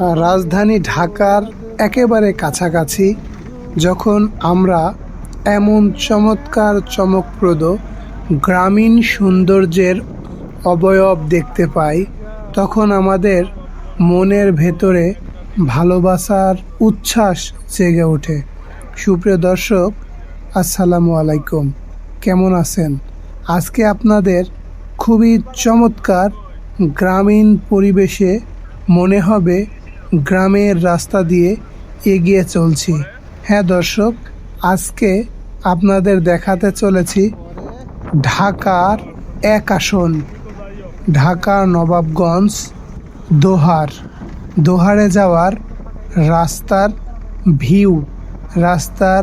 রাজধানী ঢাকার একেবারে কাছাকাছি যখন আমরা এমন চমৎকার চমকপ্রদ গ্রামীণ সৌন্দর্যের অবয়ব দেখতে পাই, তখন আমাদের মনের ভেতরে ভালোবাসার উচ্ছ্বাস জেগে ওঠে। সুপ্রিয় দর্শক, আসসালামু আলাইকুম, কেমন আছেন? আজকে আপনাদের খুবই চমৎকার গ্রামীণ পরিবেশে মনে হবে গ্রামের রাস্তা দিয়ে এগিয়ে চলছি। হ্যাঁ দর্শক, আজকে আপনাদের দেখাতে চলেছি ঢাকার এক আসন, ঢাকা নবাবগঞ্জ দোহারে যাওয়ার রাস্তার ভিউ, রাস্তার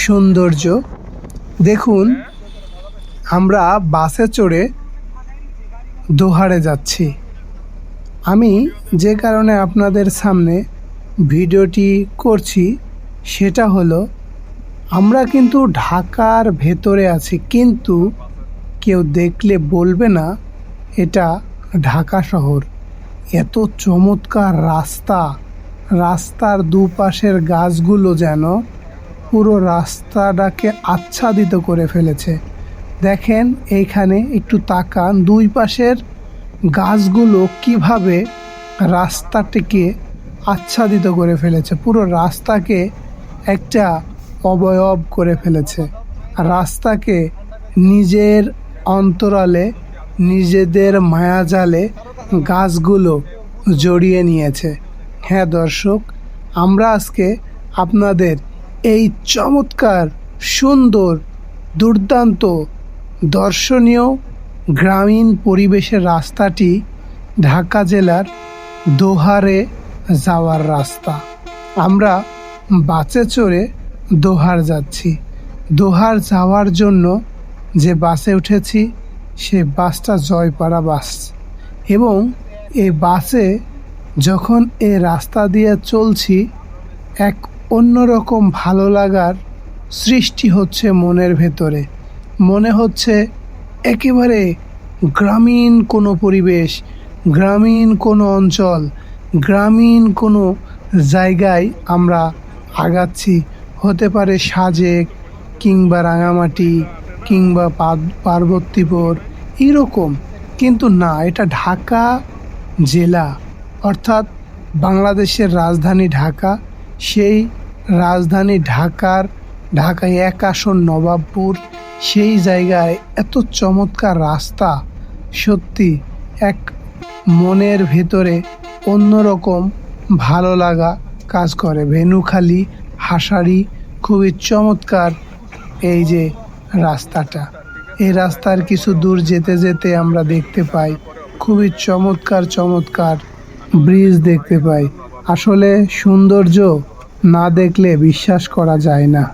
সৌন্দর্য দেখুন। আমরা বাসে চড়ে দোহারে যাচ্ছি। আমি যে কারণে আপনাদের সামনে ভিডিওটি করছি সেটা হলো, আমরা কিন্তু ঢাকার ভেতরে আছি, কিন্তু কেউ দেখলে বলবে না এটা ঢাকা শহর। এত চমৎকার রাস্তার দুপাশের গাছগুলো যেন পুরো রাস্তাটাকে আচ্ছাদিত করে ফেলেছে। দেখেন, এইখানে একটু তাকান, দুই পাশের গাছগুলো কিভাবে রাস্তাটিকে আচ্ছাদিত করে ফেলেছে, পুরো রাস্তাকে একটা অবয়ব করে ফেলেছে। রাস্তাকে নিজের অন্তরালে, নিজেদের মায়াজালে গাছগুলো জড়িয়ে নিয়েছে। হ্যাঁ দর্শক, আমরা আজকে আপনাদের এই চমৎকার, সুন্দর, দুর্দান্ত, দর্শনীয় গ্রামীণ পরিবেশের রাস্তাটি ঢাকা জেলার দোহারে যাওয়ার রাস্তা। আমরা বাসে চড়ে দোহার যাচ্ছি। দোহার যাওয়ার জন্য যে বাসে উঠেছি সে বাসটা জয়পাড়া বাস, এবং এই বাসে যখন এই রাস্তা দিয়ে চলছি, এক অন্যরকম ভালো লাগার সৃষ্টি হচ্ছে মনের ভেতরে। মনে হচ্ছে একেবারে গ্রামীণ কোনো পরিবেশ, গ্রামীণ কোনো অঞ্চল, গ্রামীণ কোনো জায়গায় আমরা আগাচ্ছি। হতে পারে সাজেক, কিংবা রাঙামাটি, কিংবা পার্বতীপুর, এরকম। কিন্তু না, এটা ঢাকা জেলা, অর্থাৎ বাংলাদেশের রাজধানী ঢাকা। সেই রাজধানী ঢাকায় এক আসন নবাবপুর, সেই জায়গায় এত চমৎকার রাস্তা, সত্যি এক মনের ভেতরে অন্যরকম ভালো লাগা কাজ করে। ভেনুখালী, হাসারি, খুবই চমৎকার এই যে রাস্তাটা। এই রাস্তার কিছু দূর যেতে যেতে আমরা দেখতে পাই খুবই চমৎকার ব্রিজ দেখতে পাই। আসলে সৌন্দর্য না দেখলে বিশ্বাস করা যায় না।